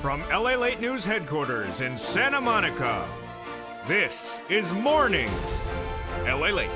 From LALATE News headquarters in Santa Monica, this is Mornings LALATE.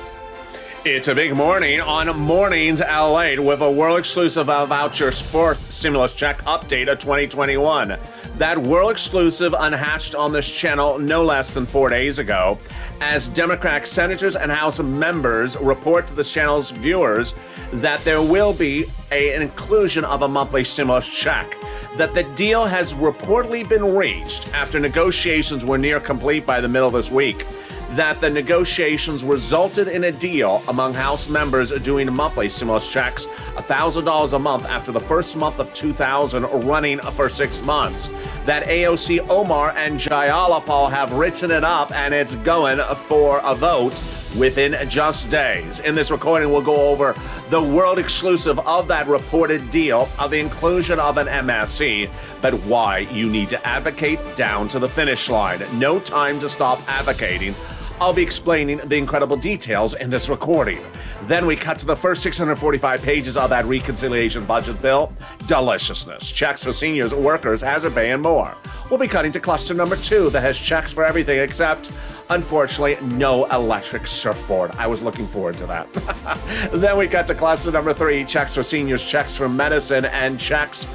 It's a big morning on Mornings LALATE with a world exclusive voucher fourth stimulus check update of 2021. That world exclusive unhatched on this channel no less than 4 days ago, as Democratic senators and House members report to this channel's viewers that there will be an inclusion of a monthly stimulus check. That the deal has reportedly been reached after negotiations were near complete by the middle of this week. That the negotiations resulted in a deal among House members doing monthly stimulus checks, $1,000 a month after the first month of 2000 running for 6 months. That AOC Omar and Jayalapal have written it up and it's going for a vote within just days. In this recording, we'll go over the world exclusive of that reported deal of the inclusion of an MSC, but why you need to advocate down to the finish line. No time to stop advocating. I'll be explaining the incredible details in this recording. Then we cut to the first 645 pages of that reconciliation budget bill. Deliciousness, checks for seniors, workers, hazard pay, and more. We'll be cutting to cluster number 2 that has checks for everything except, unfortunately, no electric surfboard. I was looking forward to that. Then we cut to cluster number 3, checks for seniors, checks for medicine, and checks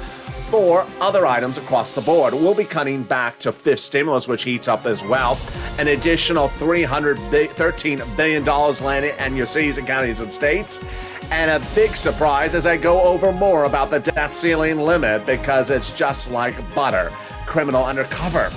for other items across the board. We'll be cutting back to fifth stimulus, which heats up as well. An additional $13 billion landing in your cities and counties and states. And a big surprise as I go over more about the debt ceiling limit, because it's just like butter. Criminal undercover,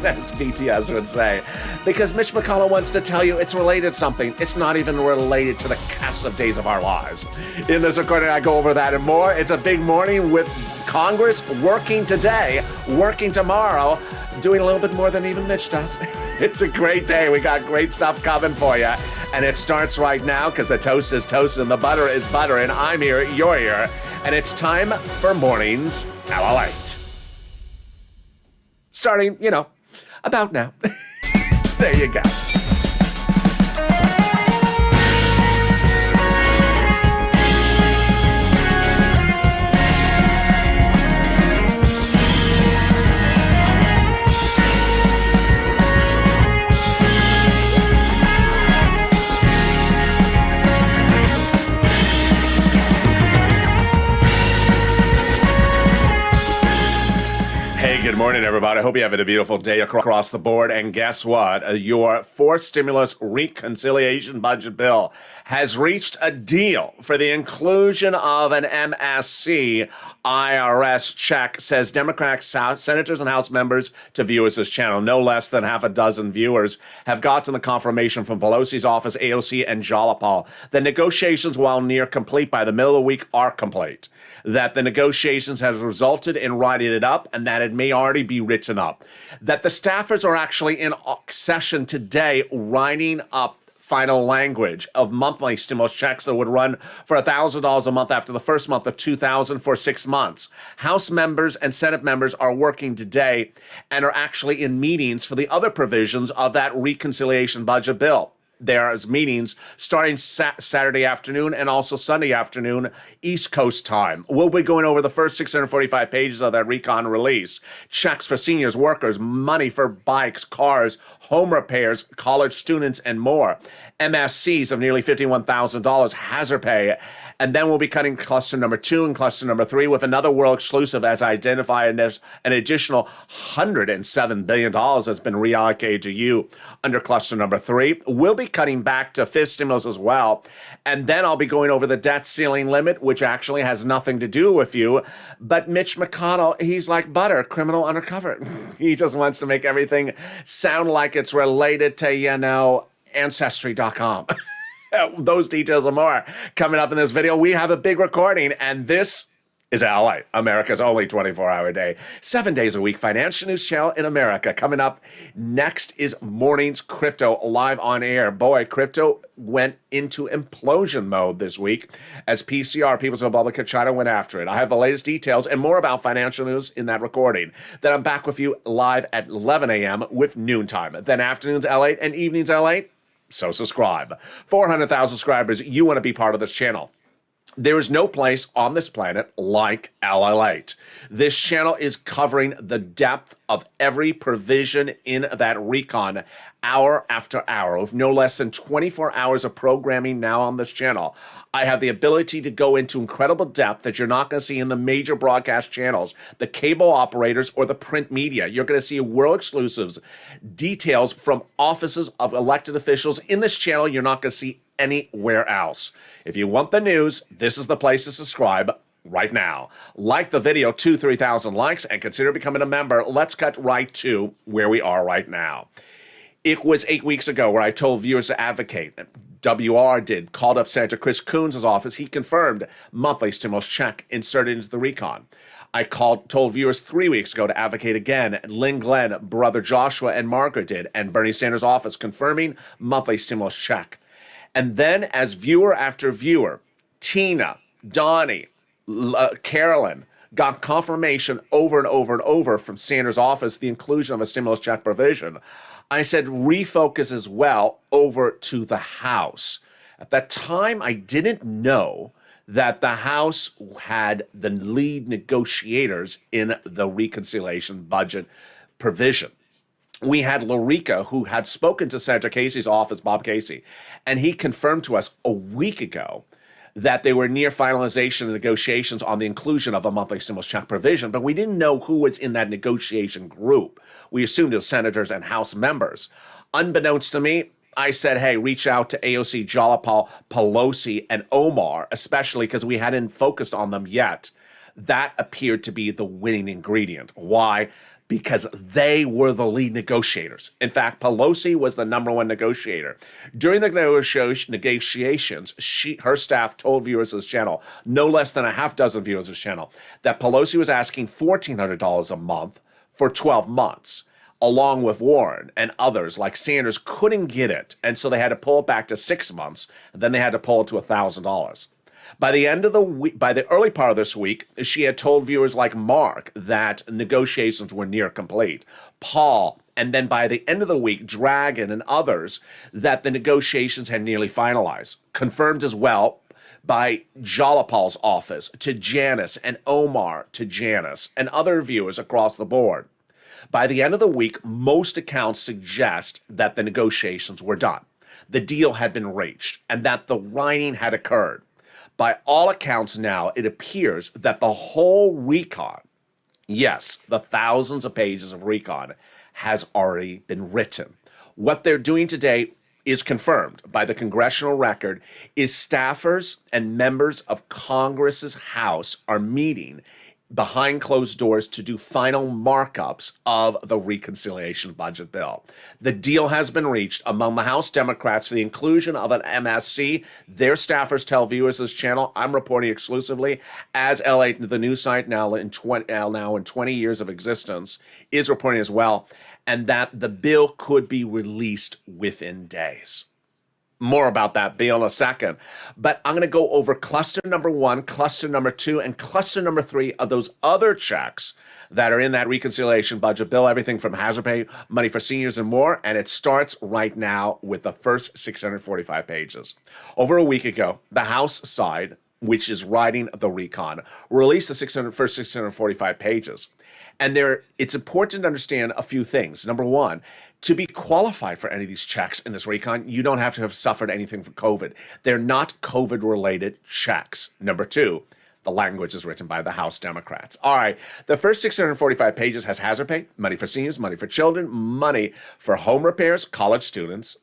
as BTS would say. Because Mitch McConnell wants to tell you it's related to something. It's not even related to the cast of Days of Our Lives. In this recording, I go over that and more. It's a big morning with Congress working today, working tomorrow, doing a little bit more than even Mitch does. It's a great day. We got great stuff coming for you. And it starts right now because the toast is toast and the butter is butter. And I'm here, you're here. And it's time for Mornings LALATE. Starting, about now. There you go. Good morning, everybody. I hope you're having a beautiful day across the board. And guess what? Your fourth stimulus reconciliation budget bill has reached a deal for the inclusion of an MSC IRS check, says Democratic senators and House members to viewers this channel. No less than half a dozen viewers have gotten the confirmation from Pelosi's office, AOC, and Jayalapal. The negotiations, while near complete by the middle of the week, are complete. That the negotiations has resulted in writing it up and that it may already be written up. That the staffers are actually in session today writing up final language of monthly stimulus checks that would run for $1,000 a month after the first month of 2000 for 6 months. House members and Senate members are working today and are actually in meetings for the other provisions of that reconciliation budget bill. There's meetings starting Saturday afternoon and also Sunday afternoon, East Coast time. We'll be going over the first 645 pages of that recon release. Checks for seniors, workers, money for bikes, cars, home repairs, college students, and more. MSCs of nearly $51,000, hazard pay. And then we'll be cutting cluster number 2 and cluster number 3 with another world exclusive as identified as an additional $107 billion that's been reallocated to you under cluster number 3. We'll be cutting back to fifth stimulus as well. And then I'll be going over the debt ceiling limit, which actually has nothing to do with you. But Mitch McConnell, he's like butter, criminal undercover. He just wants to make everything sound like it's related to, Ancestry.com. Those details and more coming up in this video. We have a big recording, and this is LA, America's only 24-hour day, 7 days a week financial news channel in America. Coming up next is Mornings Crypto live on air. Boy, crypto went into implosion mode this week as PCR, People's Republic of China, went after it. I have the latest details and more about financial news in that recording. Then I'm back with you live at 11 a.m. with noontime. Then afternoons LA and evenings LA. So subscribe. 400,000 subscribers. You want to be part of this channel. There is no place on this planet like LALATE. This channel is covering the depth of every provision in that recon hour after hour, with no less than 24 hours of programming now on this channel. I have the ability to go into incredible depth that you're not going to see in the major broadcast channels, the cable operators, or the print media. You're going to see world exclusives, details from offices of elected officials in this channel you're not going to see anywhere else. If you want the news, this is the place to subscribe right now. Like the video, 3,000 likes, and consider becoming a member. Let's cut right to where we are right now. It was 8 weeks ago where I told viewers to advocate. WR did, called up Senator Chris Coons' office. He confirmed monthly stimulus check inserted into the recon. I told viewers 3 weeks ago to advocate again. Lynn Glenn, brother Joshua, and Margaret did, and Bernie Sanders' office confirming monthly stimulus check. And then, as viewer after viewer, Tina, Donnie, Carolyn got confirmation over and over and over from Sanders' office the inclusion of a stimulus check provision. I said refocus as well over to the House. At that time, I didn't know that the House had the lead negotiators in the reconciliation budget provision. We had Larica, who had spoken to Senator Casey's office, Bob Casey, and he confirmed to us a week ago that they were near finalization of negotiations on the inclusion of a monthly stimulus check provision, but we didn't know who was in that negotiation group. We assumed it was senators and House members. Unbeknownst to me, I said, hey, reach out to AOC, Jalapal, Pelosi, and Omar, especially because we hadn't focused on them yet. That appeared to be the winning ingredient. Why? Because they were the lead negotiators. In fact, Pelosi was the number one negotiator. During the negotiations, her staff told viewers of this channel, no less than a half dozen viewers of this channel, that Pelosi was asking $1,400 a month for 12 months, along with Warren and others like Sanders couldn't get it, and so they had to pull it back to 6 months, and then they had to pull it to $1,000. By the end of the week, by the early part of this week, she had told viewers like Mark that negotiations were near complete. Paul, and then by the end of the week, Dragon and others, that the negotiations had nearly finalized. Confirmed as well by Jalapal's office to Janice and Omar to Janice and other viewers across the board. By the end of the week, most accounts suggest that the negotiations were done. The deal had been reached and that the writing had occurred. By all accounts now, it appears that the whole recon, yes, the thousands of pages of recon, has already been written. What they're doing today is confirmed by the congressional record, is staffers and members of Congress's House are meeting behind closed doors to do final markups of the reconciliation budget bill. The deal has been reached among the House Democrats for the inclusion of an MSC. Their staffers tell viewers of this channel, I'm reporting exclusively, as LA, the news site now in 20 years of existence, is reporting as well, and that the bill could be released within days. More about that bill in a second. But I'm going to go over cluster number 1, cluster number 2, and cluster number 3 of those other checks that are in that reconciliation budget bill, everything from hazard pay, money for seniors, and more. And it starts right now with the first 645 pages. Over a week ago, the House side, which is writing the recon, released the first 645 pages. And it's important to understand a few things. Number one, to be qualified for any of these checks in this recon, you don't have to have suffered anything from COVID. They're not COVID-related checks. Number two, the language is written by the House Democrats. All right, the first 645 pages has hazard pay, money for seniors, money for children, money for home repairs, college students,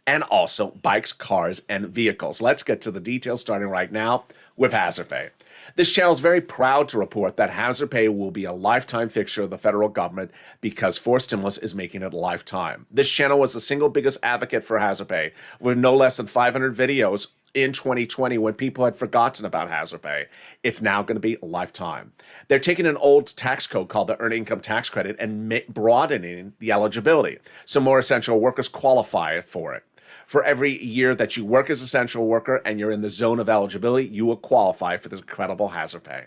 and also bikes, cars, and vehicles. Let's get to the details starting right now with hazard pay. This channel is very proud to report that hazard pay will be a lifetime fixture of the federal government because forced stimulus is making it a lifetime. This channel was the single biggest advocate for hazard pay, with no less than 500 videos in 2020 when people had forgotten about hazard pay. It's now going to be a lifetime. They're taking an old tax code called the Earned Income Tax Credit and broadening the eligibility so more essential workers qualify for it. For every year that you work as an essential worker and you're in the zone of eligibility, you will qualify for this incredible hazard pay.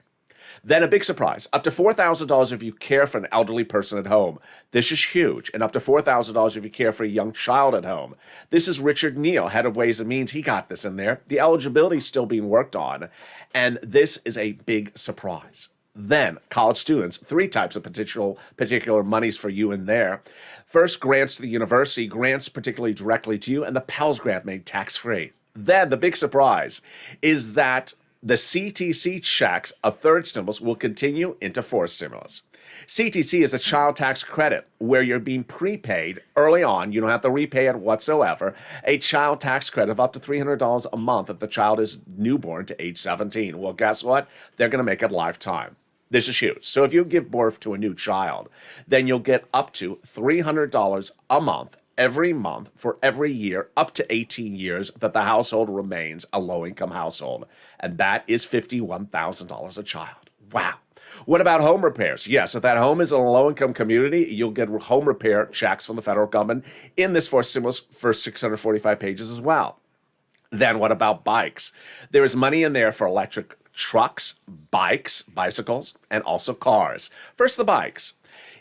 Then a big surprise, up to $4,000 if you care for an elderly person at home. This is huge. And up to $4,000 if you care for a young child at home. This is Richard Neal, head of Ways and Means. He got this in there. The eligibility is still being worked on. And this is a big surprise. Then, college students, 3 types of particular monies for you in there. First, grants to the university, grants particularly directly to you, and the Pell Grant made tax-free. Then, the big surprise is that the CTC checks of third stimulus will continue into fourth stimulus. CTC is a child tax credit where you're being prepaid early on. You don't have to repay it whatsoever. A child tax credit of up to $300 a month if the child is newborn to age 17. Well, guess what? They're going to make it lifetime. This is huge. So if you give birth to a new child, then you'll get up to $300 a month every month for every year up to 18 years that the household remains a low-income household. And that is $51,000 a child. Wow. What about home repairs? Yes, if that home is in a low-income community, you'll get home repair checks from the federal government in this fourth stimulus for 645 pages as well. Then what about bikes? There is money in there for electric trucks, bikes, bicycles, and also cars. First, the bikes.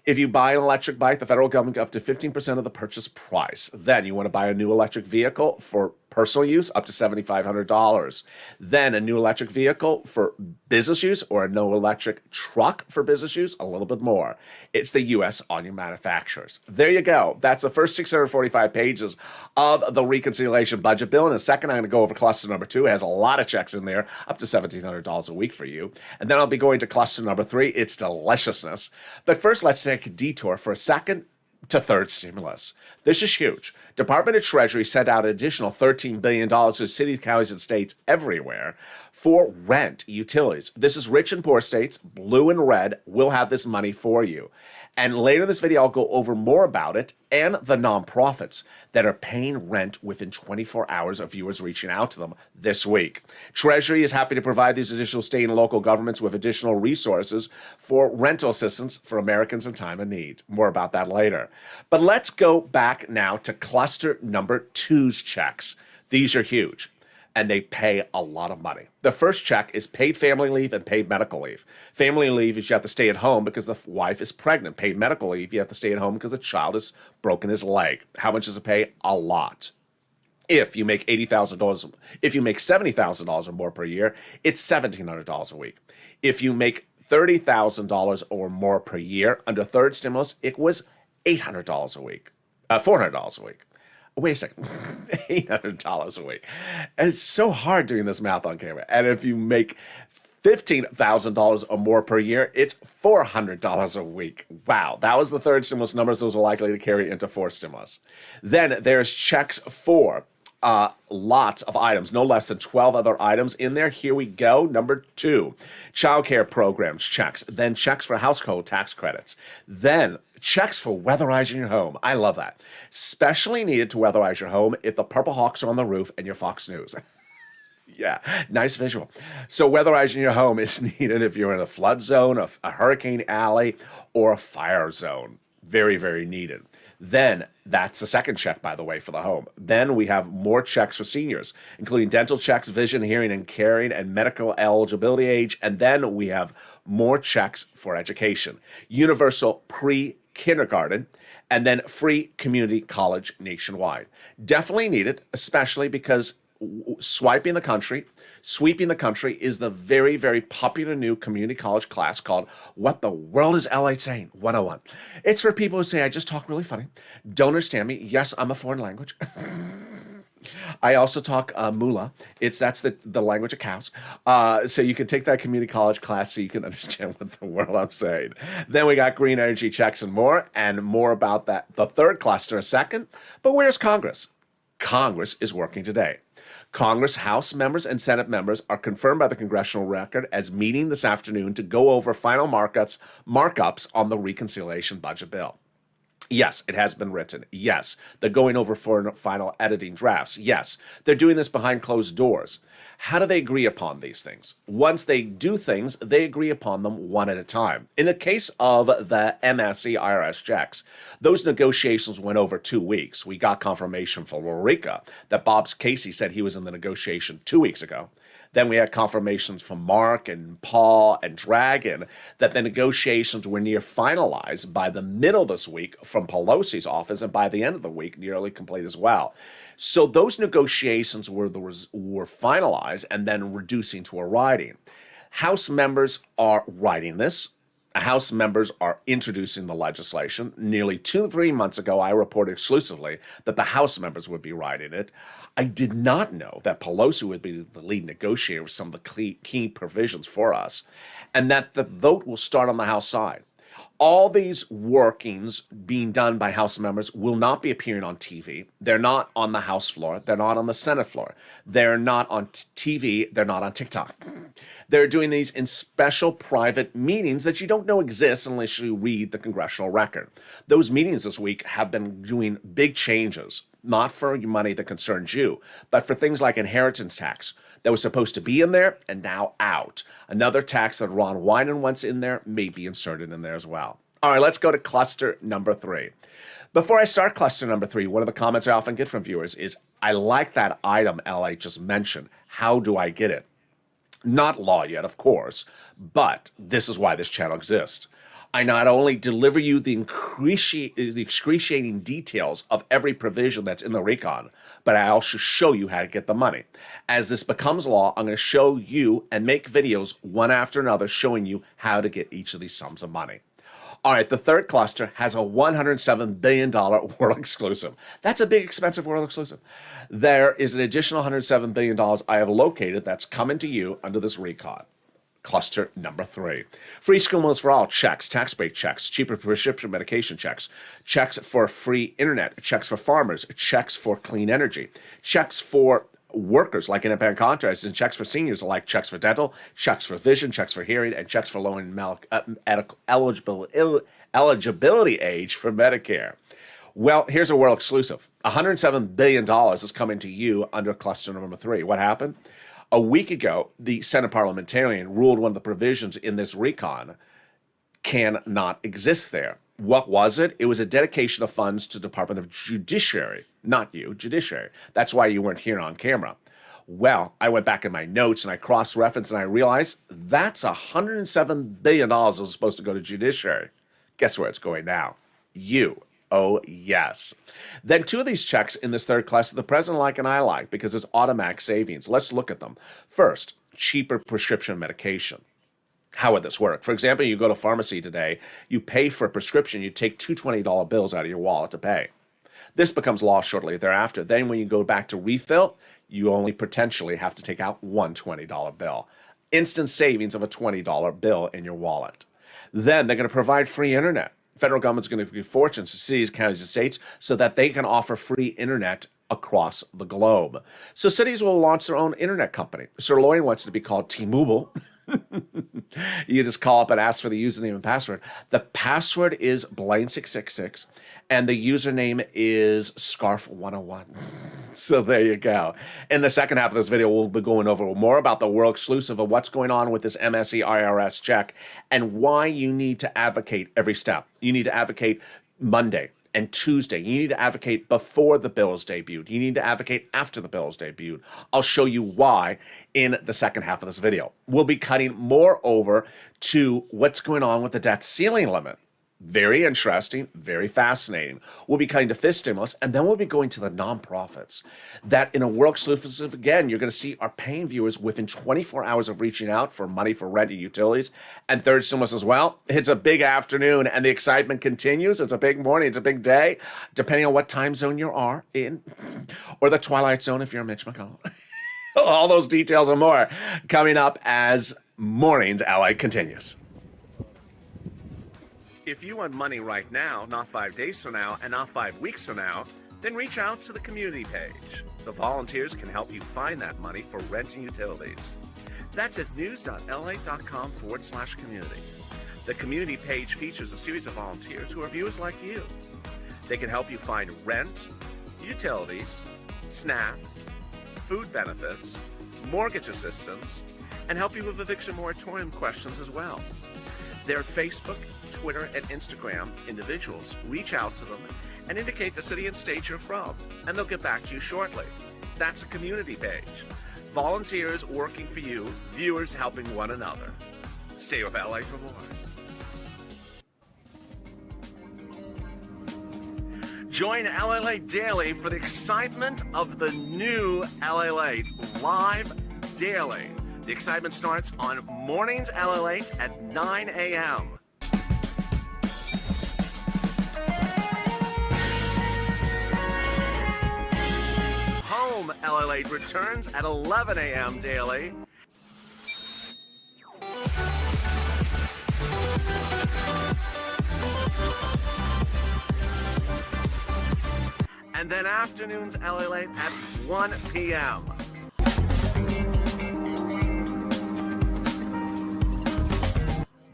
If you buy an electric bike, the federal government gives up to 15% of the purchase price. Then you want to buy a new electric vehicle for personal use, up to $7,500. Then a new electric vehicle for business use or a new electric truck for business use, a little bit more. It's the U.S. on your manufacturers. There you go. That's the first 645 pages of the reconciliation budget bill. In a second, I'm going to go over cluster number 2. It has a lot of checks in there, up to $1,700 a week for you. And then I'll be going to cluster number 3. It's deliciousness. But first, let's take a detour for a second to third stimulus. This is huge. Department of Treasury sent out an additional $13 billion to cities, counties, and states everywhere for rent, utilities. This is rich and poor states, blue and red, will have this money for you. And later in this video, I'll go over more about it and the nonprofits that are paying rent within 24 hours of viewers reaching out to them this week. Treasury is happy to provide these additional state and local governments with additional resources for rental assistance for Americans in time of need. More about that later. But let's go back now to cluster number 2's checks. These are huge. And they pay a lot of money. The first check is paid family leave and paid medical leave. Family leave is you have to stay at home because the wife is pregnant. Paid medical leave, you have to stay at home because the child has broken his leg. How much does it pay? A lot. If you make $80,000, if you make $70,000 or more per year, it's $1,700 a week. If you make $30,000 or more per year under third stimulus, it was $800 a week, $400 a week. Wait a second, $800 a week. And it's so hard doing this math on camera. And if you make $15,000 or more per year, it's $400 a week. Wow, that was the third stimulus numbers. Those are likely to carry into fourth stimulus. Then there's checks for lots of items, no less than 12 other items in there. Here we go. Number 2, childcare programs checks. Then checks for household tax credits. Then checks for weatherizing your home. I love that. Specially needed to weatherize your home if the Purple Hawks are on the roof and your Fox News. Yeah, nice visual. So weatherizing your home is needed if you're in a flood zone, a hurricane alley, or a fire zone. Very, very needed. Then, that's the second check, by the way, for the home. Then we have more checks for seniors, including dental checks, vision, hearing, and caring, and medical eligibility age. And then we have more checks for education. Universal pre-kindergarten, and then free community college nationwide. Definitely needed, especially because sweeping the country is the very, very popular new community college class called What the World is LATE Saying 101. It's for people who say, I just talk really funny, don't understand me. Yes, I'm a foreign language. I also talk Mula. That's the language of cows. So you can take that community college class so you can understand what the world I'm saying. Then we got green energy checks and more about that. The third cluster in a second. But where's Congress? Congress is working today. Congress, House members, and Senate members are confirmed by the congressional record as meeting this afternoon to go over final markups on the reconciliation budget bill. Yes, it has been written. Yes, they're going over for final editing drafts. Yes, they're doing this behind closed doors. How do they agree upon these things? Once they do things, they agree upon them one at a time. In the case of the MSC IRS checks, those negotiations went over 2 weeks. We got confirmation from Ulrika that Bob Casey said he was in the negotiation 2 weeks ago. Then we had confirmations from Mark and Paul and Dragon that the negotiations were near finalized by the middle of this week from Pelosi's office, and by the end of the week, nearly complete as well. So those negotiations were finalized and then reducing to a writing. House members are writing this. House members are introducing the legislation. Nearly 2-3 months ago, I reported exclusively that the House members would be writing it. I did not know that Pelosi would be the lead negotiator with some of the key provisions for us, and that the vote will start on the House side. All these workings being done by House members will not be appearing on TV. They're not on the House floor. They're not on the Senate floor. They're not on TV. They're not on TikTok. They're doing these in special private meetings that you don't know exist unless you read the congressional record. Those meetings this week have been doing big changes, not for money that concerns you, but for things like inheritance tax that was supposed to be in there and now out. Another tax that Ron Wyden wants in there may be inserted in there as well. All right, let's go to cluster number 3. Before I start cluster number 3, one of the comments I often get from viewers is, I like that item LA just mentioned. How do I get it? Not law yet, of course, but this is why this channel exists. I not only deliver you the excruciating details of every provision that's in the recon, but I also show you how to get the money. As this becomes law, I'm going to show you and make videos one after another showing you how to get each of these sums of money. All right, the third cluster has a $107 billion world exclusive. That's a big, expensive world exclusive. There is an additional $107 billion I have located that's coming to you under this recon. Cluster number 3. Free school meals for all, checks, tax break checks, cheaper prescription medication checks, checks for free internet, checks for farmers, checks for clean energy, checks for workers like independent contractors, and checks for seniors like checks for dental, checks for vision, checks for hearing, and checks for low and eligibility age for Medicare. Well, here's a world exclusive. $107 billion is coming to you under cluster number 3. What happened? A week ago, the Senate parliamentarian ruled one of the provisions in this recon cannot exist there. What was it? It was a dedication of funds to Department of Judiciary. Not you, Judiciary. That's why you weren't here on camera. Well, I went back in my notes and I cross-referenced and I realized that's $107 billion that was supposed to go to Judiciary. Guess where it's going now? You. Oh, yes. Then 2 of these checks in this third class the president like and I like because it's automatic savings. Let's look at them. First, cheaper prescription medication. How would this work? For example, you go to pharmacy today, you pay for a prescription, you take 2 $20 bills out of your wallet to pay. This becomes law shortly thereafter. Then when you go back to refill, you only potentially have to take out 1 $20 bill. Instant savings of a $20 bill in your wallet. Then they're going to provide free internet. Federal government's going to give fortunes to cities, counties, and states so that they can offer free internet across the globe. So cities will launch their own internet company. Sir Lloyd wants it to be called T-Mobile. You just call up and ask for the username and password. The password is Blaine666, and the username is Scarf101. So there you go. In the second half of this video, we'll be going over more about the world exclusive of what's going on with this MSE IRS check and why you need to advocate every step. You need to advocate Monday and Tuesday. You need to advocate before the bill is debuted. You need to advocate after the bill is debuted. I'll show you why in the second half of this video. We'll be cutting more over to what's going on with the debt ceiling limit. Very interesting, very fascinating. We'll be cutting to FIS stimulus, and then we'll be going to the nonprofits. That in a world exclusive, again, you're going to see our paying viewers within 24 hours of reaching out for money for rent and utilities. And third stimulus as well. It's a big afternoon, and the excitement continues. It's a big morning. It's a big day, depending on what time zone you are in, or the Twilight Zone if you're Mitch McConnell. All those details and more coming up as Mornings LA continues. If you want money right now, not 5 days from now, and not 5 weeks from now, then reach out to the community page. The volunteers can help you find that money for rent and utilities. That's at news.la.com/community. The community page features a series of volunteers who are viewers like you. They can help you find rent, utilities, SNAP, food benefits, mortgage assistance, and help you with eviction moratorium questions as well. Their Facebook, Twitter, and Instagram individuals reach out to them and indicate the city and state you're from, and they'll get back to you shortly. That's a community page. volunteers working for you, viewers helping one another. Stay with LA for more. Join LALATE daily for the excitement of the new LALATE live daily. The excitement starts on Mornings LALATE at 9 a.m. Home LALATE returns at 11 a.m. daily. And then afternoons LALATE at 1 p.m.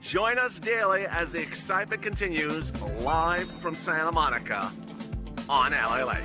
Join us daily as the excitement continues live from Santa Monica on LALATE.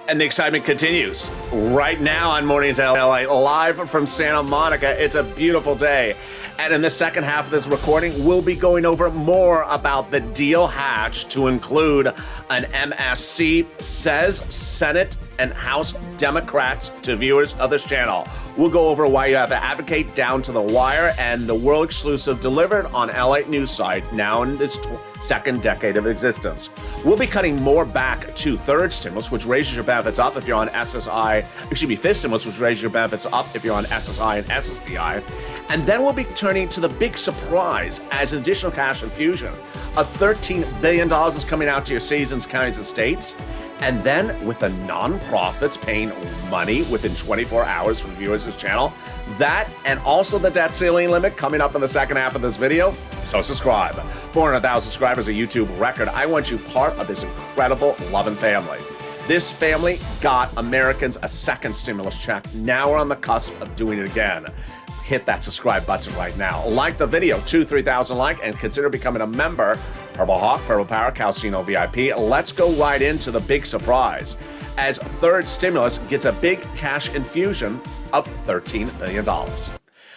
And the excitement continues right now on Mornings LA, live from Santa Monica. It's a beautiful day. And in the second half of this recording, we'll be going over more about the deal hatched to include an MSC, says Senate and House Democrats to viewers of this channel. We'll go over why you have to advocate down to the wire and the world exclusive delivered on LA News site now in its second decade of existence. We'll be cutting more back to third stimulus, which raises your benefits up if you're on SSI, fifth stimulus, which raises your benefits up if you're on SSI and SSDI. And then we'll be turning to the big surprise as an additional cash infusion of $13 billion is coming out to your cities, counties, and states. And then with the nonprofits paying money within 24 hours for the viewers of this channel, that and also the debt ceiling limit coming up in the second half of this video. So subscribe. 400,000 subscribers, a YouTube record. I want you part of this incredible loving family. This family got Americans a second stimulus check. Now we're on the cusp of doing it again. Hit that subscribe button right now. Like the video, 2,000-3,000 like, and consider becoming a member. Purple Hawk, Purple Power, Calcino VIP. Let's go right into the big surprise as third stimulus gets a big cash infusion of $13 billion.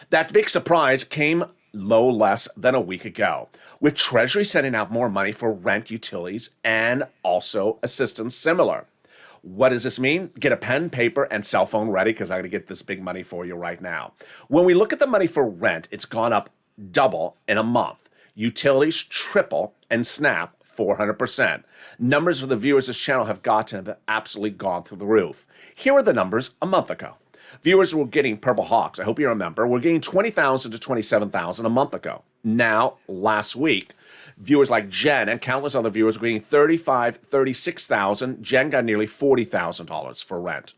That big surprise came no less than a week ago, with Treasury sending out more money for rent, utilities, and also assistance similar. What does this mean? Get a pen, paper, and cell phone ready because I'm going to get this big money for you right now. When we look at the money for rent, it's gone up double in a month. Utilities triple, and SNAP 400%. Numbers for the viewers of this channel have absolutely gone through the roof. Here are the numbers a month ago. Viewers were getting Purple Hawks, I hope you remember, were getting $20,000 to $27,000 a month ago. Now, last week, viewers like Jen and countless other viewers were getting $35,000, $36,000. Jen got nearly $40,000 for rent.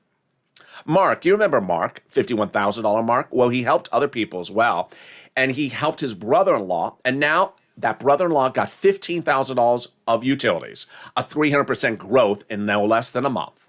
Mark, you remember Mark, $51,000 Mark? Well, he helped other people as well. And he helped his brother-in-law, and now that brother-in-law got $15,000 of utilities, a 300% growth in no less than a month.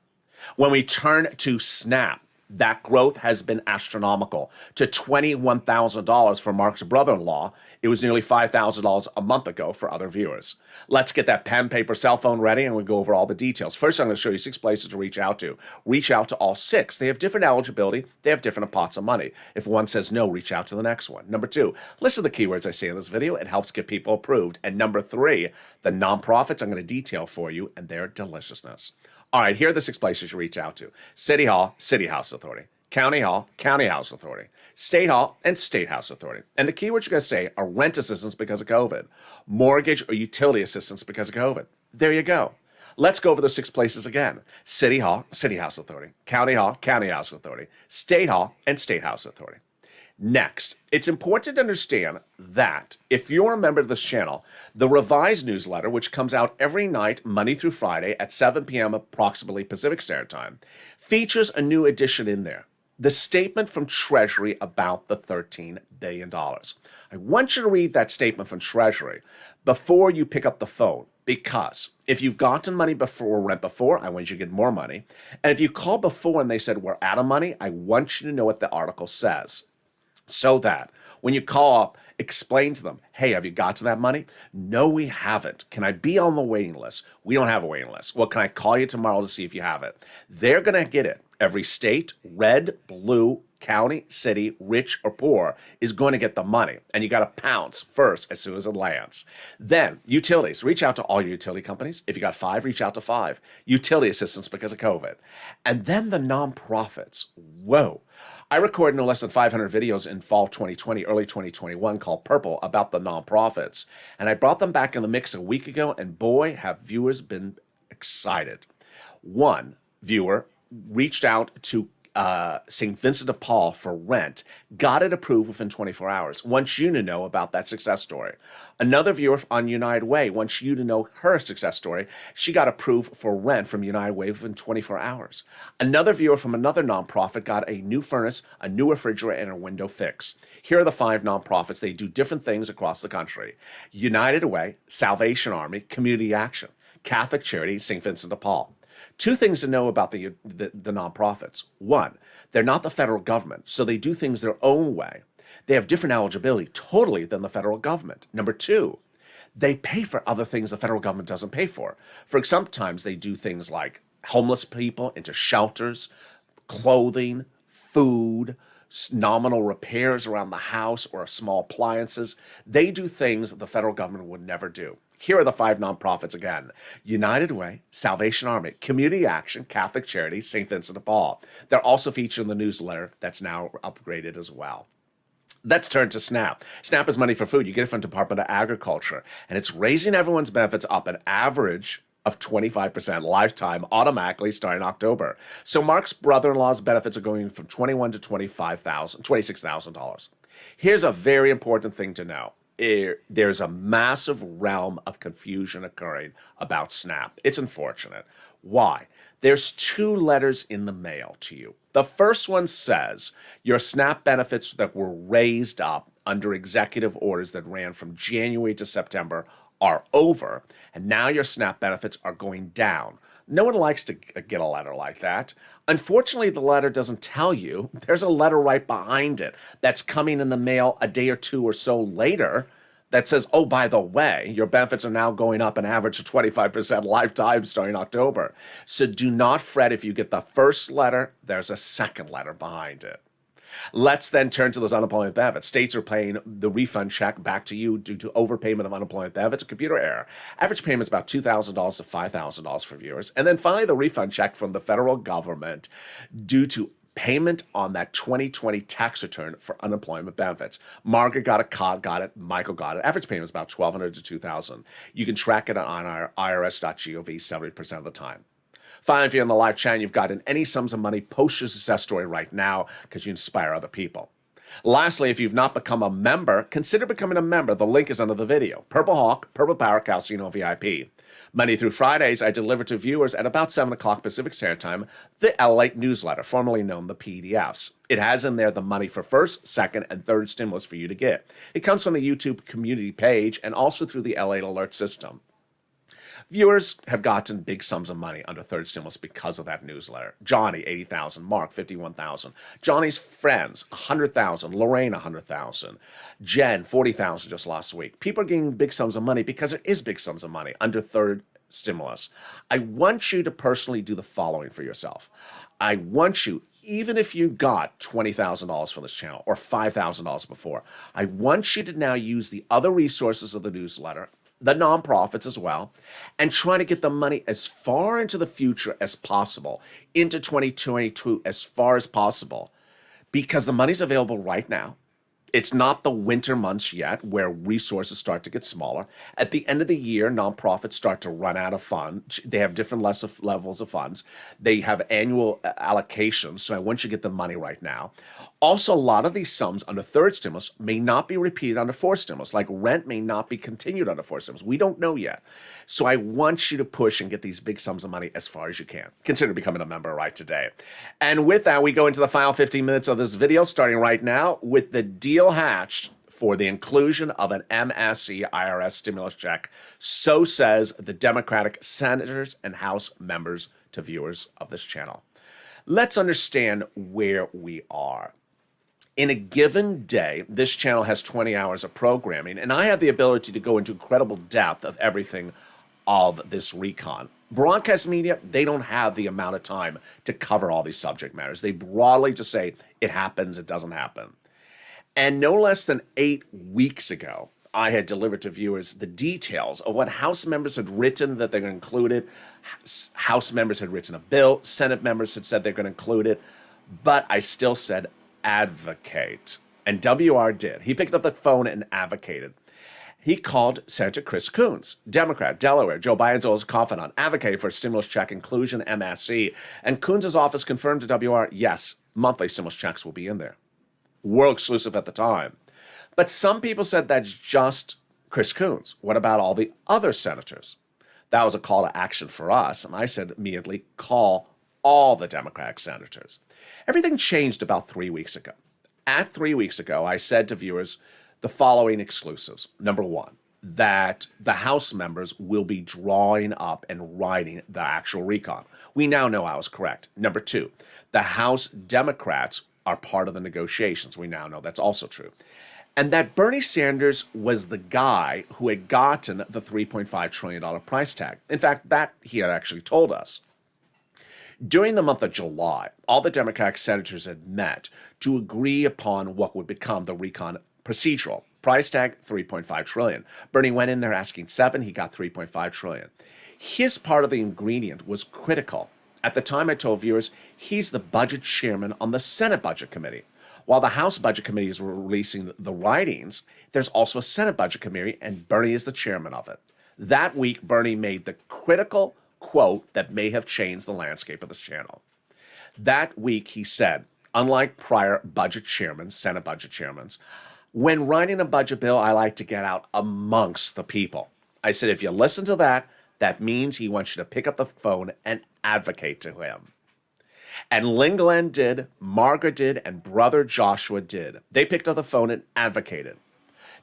When we turn to SNAP, that growth has been astronomical to $21,000 for Mark's brother-in-law. It was nearly $5,000 a month ago for other viewers. Let's get that pen, paper, cell phone ready, and we'll go over all the details. First, I'm going to show you 6 places to reach out to. Reach out to all 6. They have different eligibility. They have different pots of money. If one says no, reach out to the next one. Number 2, listen to the keywords I say in this video. It helps get people approved. And number 3, the nonprofits I'm going to detail for you and their deliciousness. All right, here are the 6 places you reach out to. City Hall, City House Authority. County Hall, County House Authority. State Hall, and State House Authority. And the keywords you're going to say are rent assistance because of COVID, mortgage or utility assistance because of COVID. There you go. Let's go over those 6 places again. City Hall, City House Authority. County Hall, County House Authority. State Hall, and State House Authority. Next, it's important to understand that if you're a member of this channel, the revised newsletter, which comes out every night, Monday through Friday at 7 p.m. approximately Pacific Standard Time, features a new addition in there. The statement from Treasury about the $13 billion. I want you to read that statement from Treasury before you pick up the phone, because if you've gotten money before, rent before, I want you to get more money. And if you call before and they said, we're out of money, I want you to know what the article says. So that when you call up, explain to them, hey, have you got to that money? No, we haven't. Can I be on the waiting list? We don't have a waiting list. Well, can I call you tomorrow to see if you have it? They're going to get it. Every state, red, blue, county, city, rich or poor, is going to get the money. And you got to pounce first as soon as it lands. Then utilities, reach out to all your utility companies. If you got 5, reach out to 5. Utility assistance because of COVID. And then the nonprofits. Whoa. I recorded no less than 500 videos in fall 2020, early 2021 called Purple about the nonprofits. And I brought them back in the mix a week ago, and boy, have viewers been excited. One viewer reached out to St. Vincent de Paul for rent, got it approved within 24 hours. Wants you to know about that success story. Another viewer on United Way wants you to know her success story. She got approved for rent from United Way within 24 hours. Another viewer from another nonprofit got a new furnace, a new refrigerator, and a window fix. Here are the 5 nonprofits. They do different things across the country. United Way, Salvation Army, Community Action, Catholic Charity, St. Vincent de Paul. 2 things to know about the nonprofits. 1, they're not the federal government, so they do things their own way. They have different eligibility totally than the federal government. Number 2, they pay for other things the federal government doesn't pay for. Sometimes they do things like homeless people into shelters, clothing, food, nominal repairs around the house or small appliances. They do things the federal government would never do. Here are the 5 nonprofits again. United Way, Salvation Army, Community Action, Catholic Charity, St. Vincent de Paul. They're also featured in the newsletter that's now upgraded as well. Let's turn to SNAP. SNAP is money for food. You get it from Department of Agriculture, and it's raising everyone's benefits up an average of 25% lifetime automatically starting October. So Mark's brother-in-law's benefits are going from $21,000 to $26,000. Here's a very important thing to know. There's a massive realm of confusion occurring about SNAP. It's unfortunate. Why? There's 2 letters in the mail to you. The first one says your SNAP benefits that were raised up under executive orders that ran from January to September are over, and now your SNAP benefits are going down. No one likes to get a letter like that. Unfortunately, the letter doesn't tell you. There's a letter right behind it that's coming in the mail a day or 2 or so later that says, oh, by the way, your benefits are now going up an average of 25% lifetime starting October. So do not fret if you get the first letter. There's a second letter behind it. Let's then turn to those unemployment benefits. States are paying the refund check back to you due to overpayment of unemployment benefits, a computer error. Average payment is about $2,000 to $5,000 for viewers. And then finally, the refund check from the federal government due to payment on that 2020 tax return for unemployment benefits. Margaret got it, Michael got it. Average payment is about $1,200 to $2,000. You can track it on our irs.gov 70% of the time. Finally, if you're in the live chat, you've gotten any sums of money, post your success story right now because you inspire other people. Lastly, if you've not become a member, consider becoming a member. The link is under the video. Purple Hawk, Purple Power, Calcino VIP. Monday through Fridays, I deliver to viewers at about 7 o'clock Pacific Standard Time the LALATE newsletter, formerly known the PDFs. It has in there the money for first, second, and third stimulus for you to get. It comes from the YouTube community page and also through the LALATE alert system. Viewers have gotten big sums of money under third stimulus because of that newsletter. Johnny, $80,000. Mark, $51,000. Johnny's friends, $100,000. Lorraine, $100,000. Jen, $40,000 just last week. People are getting big sums of money because it is big sums of money under third stimulus. I want you to personally do the following for yourself. I want you, even if you got $20,000 for this channel or $5,000 before, I want you to now use the other resources of the newsletter, the nonprofits as well, and try to get the money as far into the future as possible, into 2022 as far as possible, because the money's available right now. It's not the winter months yet where resources start to get smaller. At the end of the year, nonprofits start to run out of funds. They have different levels of funds. They have annual allocations, so I want you to get the money right now. Also, a lot of these sums under third stimulus may not be repeated under fourth stimulus, like rent may not be continued under fourth stimulus. We don't know yet. So I want you to push and get these big sums of money as far as you can. Consider becoming a member right today. And with that, we go into the final 15 minutes of this video, starting right now with the deal hatched for the inclusion of an MSE IRS stimulus check. So says the Democratic senators and House members to viewers of this channel. Let's understand where we are. In a given day, this channel has 20 hours of programming, and I have the ability to go into incredible depth of everything of this recon. Broadcast media, they don't have the amount of time to cover all these subject matters. They broadly just say it happens, it doesn't happen. And no less than 8 weeks ago, I had delivered to viewers the details of what House members had written that they're going to include it. House members had written a bill. Senate members had said they're going to include it. But I still said advocate. And WR did. He picked up the phone and advocated. He called Senator Chris Coons, Democrat, Delaware, Joe Biden's oldest confidant, advocating for stimulus check inclusion, MSE. And Coons' office confirmed to WR, yes, monthly stimulus checks will be in there. World exclusive at the time. But some people said that's just Chris Coons. What about all the other senators? That was a call to action for us. And I said immediately, call all the Democratic senators. Everything changed about 3 weeks ago. At 3 weeks ago, I said to viewers, the following exclusives. Number one, that the House members will be drawing up and writing the actual recon. We now know I was correct. Number two, the House Democrats are part of the negotiations. We now know that's also true. And that Bernie Sanders was the guy who had gotten the $3.5 trillion price tag. In fact, that he had actually told us. During the month of July, all the Democratic senators had met to agree upon what would become the recon procedural. Price tag, $3.5 trillion. Bernie went in there asking $7 trillion, he got $3.5 trillion. His part of the ingredient was critical. At the time, I told viewers, he's the budget chairman on the Senate Budget Committee. While the House Budget Committees were releasing the writings, there's also a Senate Budget Committee, and Bernie is the chairman of it. That week, Bernie made the critical quote that may have changed the landscape of this channel. That week, he said, unlike prior budget chairmen, Senate budget chairmen, when writing a budget bill, I like to get out amongst the people. I said, if you listen to that, that means he wants you to pick up the phone and advocate to him. And Lynn Glenn did, Margaret did, and Brother Joshua did. They picked up the phone and advocated.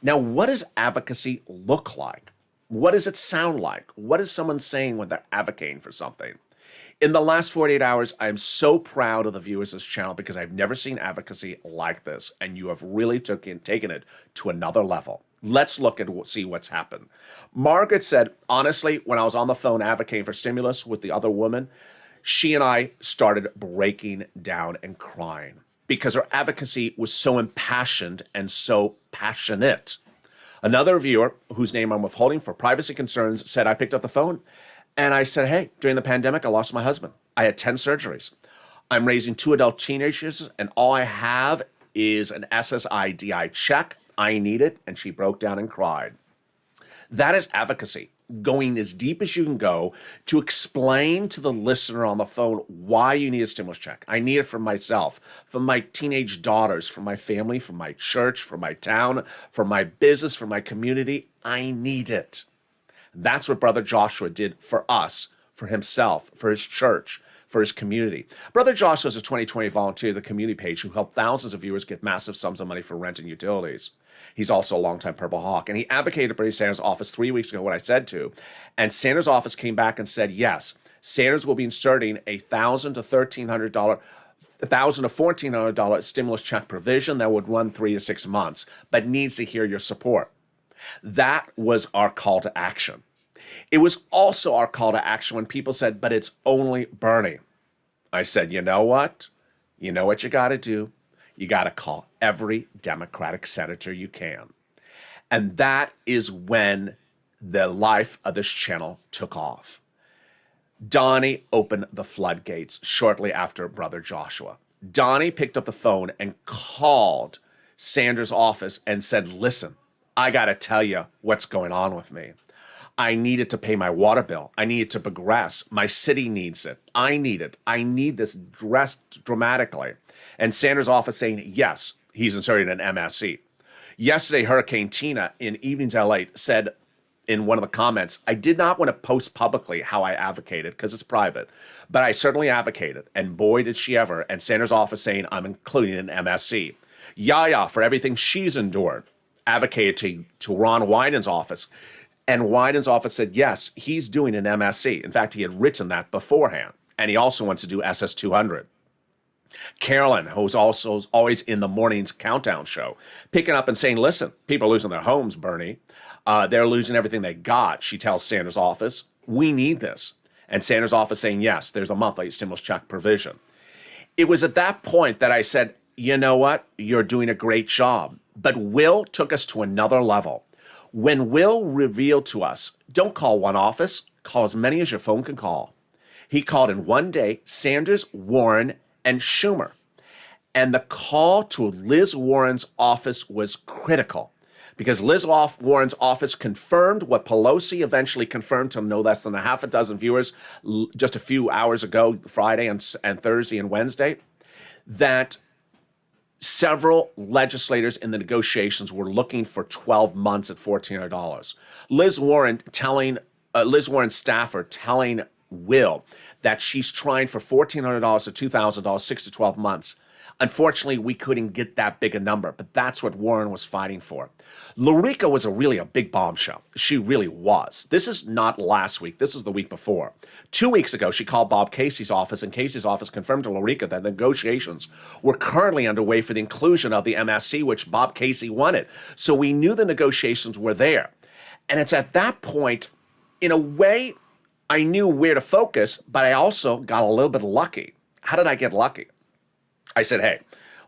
Now, what does advocacy look like? What does it sound like? What is someone saying when they're advocating for something? In the last 48 hours, I am so proud of the viewers of this channel because I've never seen advocacy like this, and you have really taken it to another level. Let's look and see what's happened. Margaret said, honestly, when I was on the phone advocating for stimulus with the other woman, she and I started breaking down and crying because her advocacy was so impassioned and so passionate. Another viewer, whose name I'm withholding for privacy concerns, said, I picked up the phone and I said, hey, during the pandemic, I lost my husband. I had 10 surgeries. I'm raising 2 adult teenagers, and all I have is an SSIDI check. I need it. And she broke down and cried. That is advocacy, going as deep as you can go to explain to the listener on the phone why you need a stimulus check. I need it for myself, for my teenage daughters, for my family, for my church, for my town, for my business, for my community. I need it. That's what Brother Joshua did for us, for himself, for his church, for his community. Brother Joshua is a 2020 volunteer of the community page who helped thousands of viewers get massive sums of money for rent and utilities. He's also a longtime Purple Hawk, and he advocated at Bernie Sanders' office 3 weeks ago, what I said to, and Sanders' office came back and said, yes, Sanders will be inserting a $1,000 to $1,400 stimulus check provision that would run 3 to 6 months, but needs to hear your support. That was our call to action. It was also our call to action when people said, but it's only Bernie. I said, you know what? You know what you got to do? You got to call every Democratic senator you can. And that is when the life of this channel took off. Donnie opened the floodgates shortly after Brother Joshua. Donnie picked up the phone and called Sanders' office and said, listen, I got to tell you what's going on with me. I needed to pay my water bill. I needed to progress. My city needs it. I need it. I need this dressed dramatically. And Sanders' office saying, yes, he's inserting an MSE. Yesterday, Hurricane Tina in Evenings LALATE said in one of the comments, I did not want to post publicly how I advocated because it's private, but I certainly advocated. And boy, did she ever. And Sanders' office saying, I'm including an MSE. Yaya, for everything she's endured, advocated to Ron Wyden's office. And Wyden's office said, yes, he's doing an MSE. In fact, he had written that beforehand. And he also wants to do SS200. Carolyn, who's also always in the morning's countdown show, picking up and saying, listen, people are losing their homes, Bernie. They're losing everything they got. She tells Sanders' office, we need this. And Sanders' office saying, yes, there's a monthly stimulus check provision. It was at that point that I said, you know what? You're doing a great job. But Will took us to another level. When Will revealed to us, don't call one office, call as many as your phone can call. He called in one day Sanders, Warren, and Schumer. And the call to Liz Warren's office was critical because Liz Warren's office confirmed what Pelosi eventually confirmed to no less than a half a dozen viewers just a few hours ago, Friday and Thursday and Wednesday, that several legislators in the negotiations were looking for 12 months at $1,400. Liz Warren's staffer telling Will that she's trying for $1,400 to $2,000, 6 to 12 months. Unfortunately, we couldn't get that big a number, but that's what Warren was fighting for. Lorica was really a big bombshell. She really was. This is not last week. This is the week before. 2 weeks ago, she called Bob Casey's office, and Casey's office confirmed to Lorica that negotiations were currently underway for the inclusion of the MSC, which Bob Casey wanted. So we knew the negotiations were there. And it's at that point, in a way, I knew where to focus, but I also got a little bit lucky. How did I get lucky? I said, hey,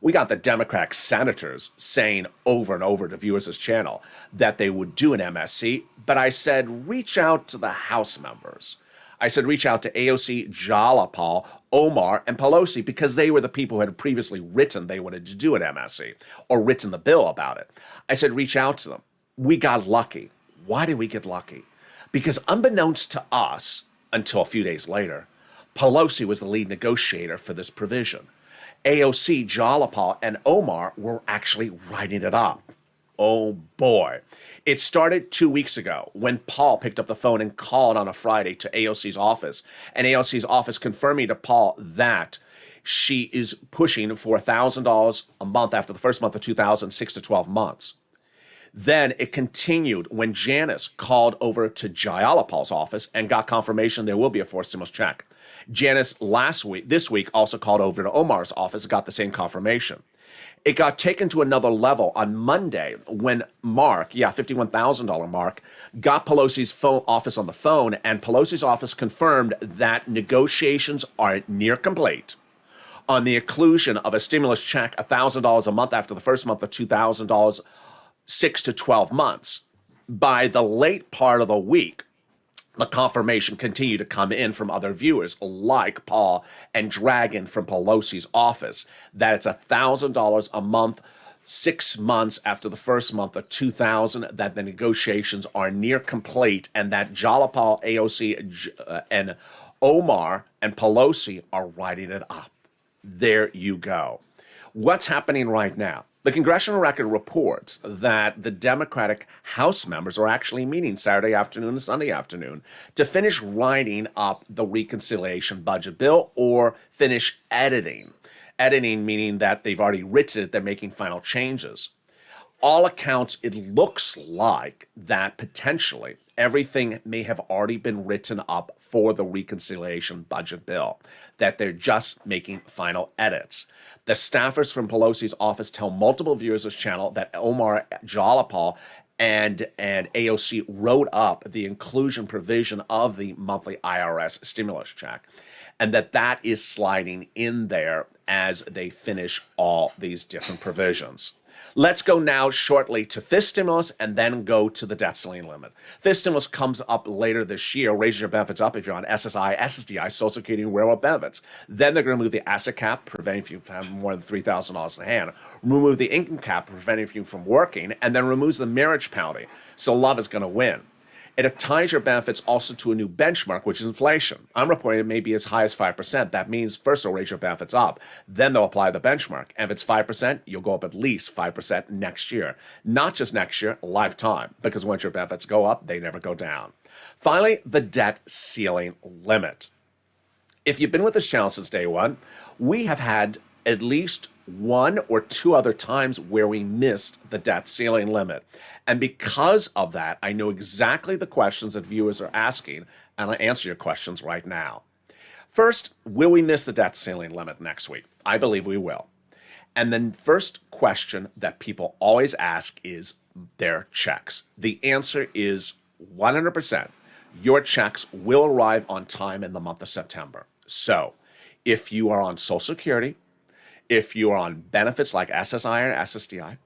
we got the Democratic senators saying over and over to viewers of this channel that they would do an MSC, but I said, reach out to the House members. I said, reach out to AOC, Jalapal, Omar, and Pelosi, because they were the people who had previously written they wanted to do an MSC or written the bill about it. I said, reach out to them. We got lucky. Why did we get lucky? Because unbeknownst to us, until a few days later, Pelosi was the lead negotiator for this provision. AOC, Jalapal, and Omar were actually writing it up. Oh boy. It started 2 weeks ago when Paul picked up the phone and called on a Friday to AOC's office, and AOC's office confirming to Paul that she is pushing for $1,000 a month after the first month of 2006 to 12 months. Then it continued when Janice called over to Jayalapal's office and got confirmation there will be a forced stimulus check. Janice this week also called over to Omar's office and got the same confirmation. It got taken to another level on Monday when Mark, $51,000 Mark, got Pelosi's office on the phone, and Pelosi's office confirmed that negotiations are near complete on the inclusion of a stimulus check, $1,000 a month after the first month of $2,000, 6 to 12 months. By the late part of the week, the confirmation continued to come in from other viewers like Paul and Dragon from Pelosi's office that it's $1,000 a month, 6 months after the first month of 2000, that the negotiations are near complete, and that Jalapal, AOC, and Omar and Pelosi are writing it up. There you go. What's happening right now? The Congressional Record reports that the Democratic House members are actually meeting Saturday afternoon and Sunday afternoon to finish writing up the reconciliation budget bill or finish editing. Editing meaning that they've already written it, they're making final changes. All accounts, it looks like that potentially everything may have already been written up for the reconciliation budget bill, that they're just making final edits. The staffers from Pelosi's office tell multiple viewers of this channel that Omar Jalapal and AOC wrote up the inclusion provision of the monthly IRS stimulus check, and that is sliding in there as they finish all these different provisions. Let's go now shortly to this stimulus and then go to the debt ceiling limit. This stimulus comes up later this year, raising your benefits up if you're on SSI, SSDI, Social Security, and railroad benefits. Then they're going to move the asset cap, preventing you from having more than $3,000 in hand, remove the income cap, preventing you from working, and then removes the marriage penalty. So love is going to win. It ties your benefits also to a new benchmark, which is inflation. I'm reporting it may be as high as 5%. That means first they'll raise your benefits up, then they'll apply the benchmark. And if it's 5%, you'll go up at least 5% next year. Not just next year, lifetime, because once your benefits go up, they never go down. Finally, the debt ceiling limit. If you've been with this channel since day one, we have had at least one or two other times where we missed the debt ceiling limit. And because of that, I know exactly the questions that viewers are asking, and I'll answer your questions right now. First, will we miss the debt ceiling limit next week? I believe we will. And the first question that people always ask is their checks. The answer is 100%. your checks will arrive on time in the month of September. So if you are on Social Security, if you are on benefits like SSI or SSDI,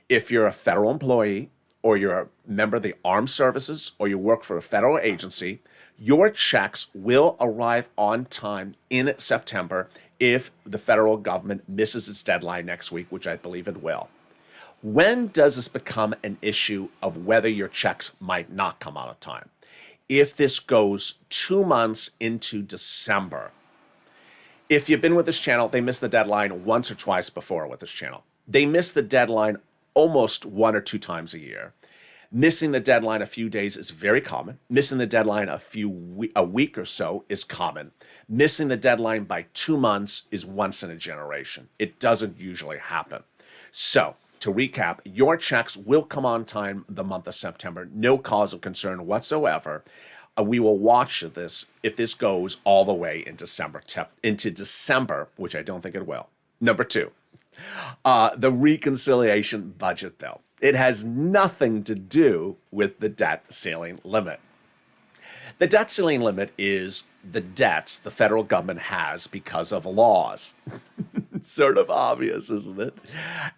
if you're a federal employee, or you're a member of the armed services, or you work for a federal agency, your checks will arrive on time in September if the federal government misses its deadline next week, which I believe it will. When does this become an issue of whether your checks might not come out on time? If this goes 2 months into December. If you've been with this channel, they miss the deadline once or twice before with this channel. They miss the deadline almost 1 or 2 times a year. Missing the deadline a few days is very common. Missing the deadline a week or so is common. Missing the deadline by 2 months is once in a generation. It doesn't usually happen. So, to recap, your checks will come on time the month of September. No cause of concern whatsoever. We will watch this if this goes all the way into December, which I don't think it will. Number 2, the reconciliation budget bill. It has nothing to do with the debt ceiling limit. The debt ceiling limit is the debts the federal government has because of laws. Sort of obvious, isn't it?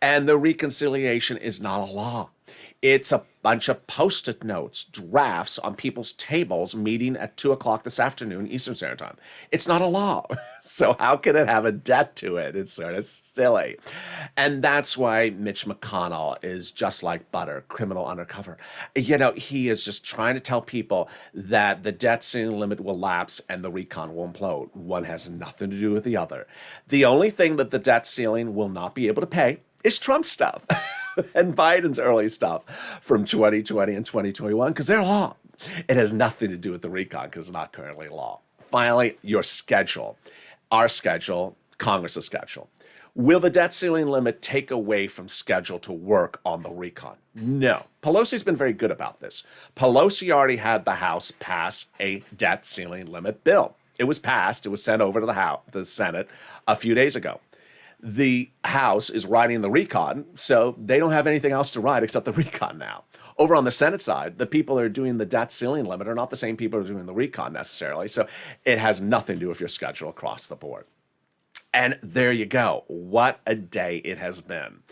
And the reconciliation is not a law. It's a bunch of Post-it notes, drafts on people's tables meeting at 2 o'clock this afternoon, Eastern Standard Time. It's not a law. So how can it have a debt to it? It's sort of silly. And that's why Mitch McConnell is just like butter, criminal undercover. You know, he is just trying to tell people that the debt ceiling limit will lapse and the recon will implode. One has nothing to do with the other. The only thing that the debt ceiling will not be able to pay is Trump stuff. And Biden's early stuff from 2020 and 2021, because they're law. It has nothing to do with the recon, because it's not currently law. Finally, your schedule. Our schedule, Congress's schedule. Will the debt ceiling limit take away from schedule to work on the recon? No. Pelosi's been very good about this. Pelosi already had the House pass a debt ceiling limit bill. It was passed. It was sent over to the Senate a few days ago. The House is writing the recon, so they don't have anything else to write except the recon now. Over on the Senate side, the people that are doing the debt ceiling limit are not the same people who are doing the recon necessarily, so it has nothing to do with your schedule across the board. And there you go. What a day it has been.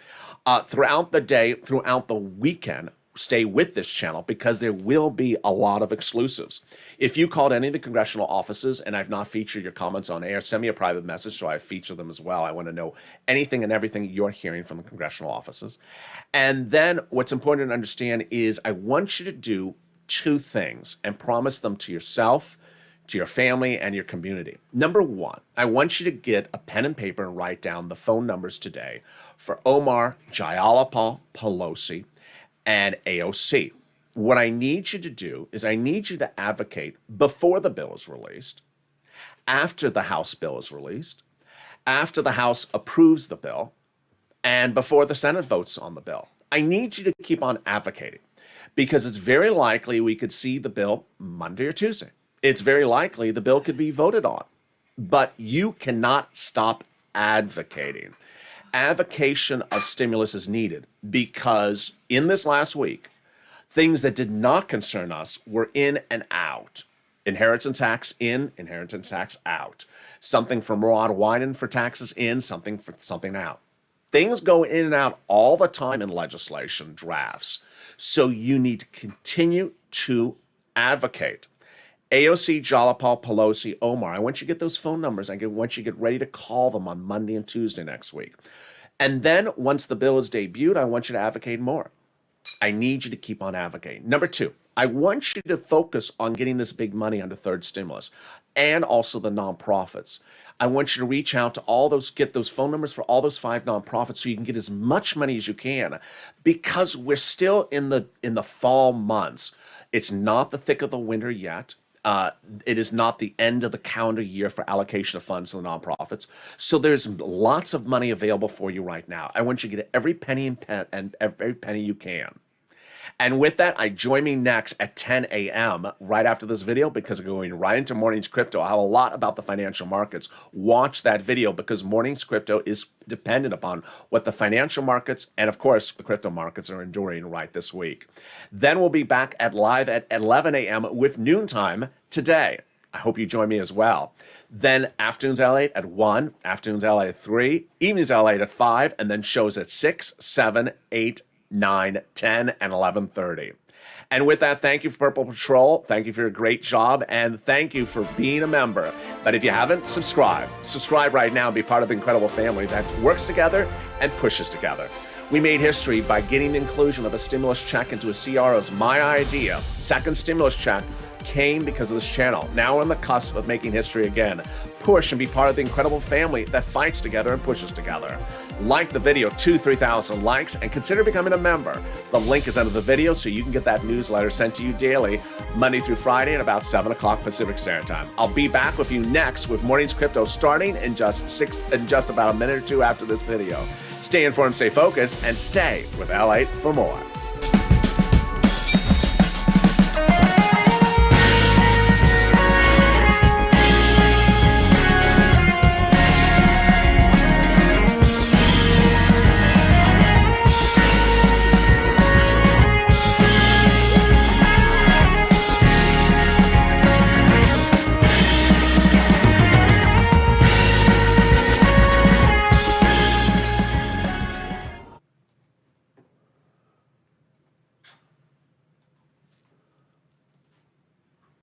Throughout the day, throughout the weekend, stay with this channel because there will be a lot of exclusives. If you called any of the congressional offices and I've not featured your comments on air, send me a private message so I feature them as well. I want to know anything and everything you're hearing from the congressional offices. And then what's important to understand is I want you to do 2 things and promise them to yourself, to your family, and your community. Number 1, I want you to get a pen and paper and write down the phone numbers today for Omar, Jayalapal, Pelosi, and AOC. What I need you to do is I need you to advocate before the bill is released, after the House bill is released, after the House approves the bill, and before the Senate votes on the bill. I need you to keep on advocating because it's very likely we could see the bill Monday or Tuesday. It's very likely the bill could be voted on, but you cannot stop advocating. Avocation of stimulus is needed because in this last week, things that did not concern us were in and out. Inheritance tax in, inheritance tax out. Something from Rod Wyden for taxes in, something for something out. Things go in and out all the time in legislation drafts. So you need to continue to advocate. AOC, Jalapal, Pelosi, Omar, I want you to get those phone numbers. I want you to get ready to call them on Monday and Tuesday next week. And then once the bill is debuted, I want you to advocate more. I need you to keep on advocating. Number 2, I want you to focus on getting this big money under third stimulus and also the nonprofits. I want you to reach out to get those phone numbers for all those 5 nonprofits so you can get as much money as you can because we're still in the fall months. It's not the thick of the winter yet. It is not the end of the calendar year for allocation of funds to the nonprofits. So there's lots of money available for you right now. I want you to get every penny and every penny you can. And with that, join me next at 10 a.m. right after this video because we're going right into Morning's Crypto. I have a lot about the financial markets. Watch that video because Morning's Crypto is dependent upon what the financial markets and, of course, the crypto markets are enduring right this week. Then we'll be back live at 11 a.m. with noontime today. I hope you join me as well. Then afternoons LATE at 1, afternoons LATE at 3, evenings LATE at 5, and then shows at 6, 7, 8, 9, 10, and 11:30. And with that, thank you for Purple Patrol. Thank you for your great job. And thank you for being a member. But if you haven't, subscribe. Subscribe right now and be part of the incredible family that works together and pushes together. We made history by getting the inclusion of a stimulus check into a CRO's My Idea. Second stimulus check came because of this channel. Now we're on the cusp of making history again. Push and be part of the incredible family that fights together and pushes together. Like the video to 3,000 likes and consider becoming a member. The link is under the video so you can get that newsletter sent to you daily, Monday through Friday at about 7 o'clock Pacific Standard Time. I'll be back with you next with Morning's Crypto starting in just about a minute or two after this video. Stay informed, stay focused, and stay with LALATE for more.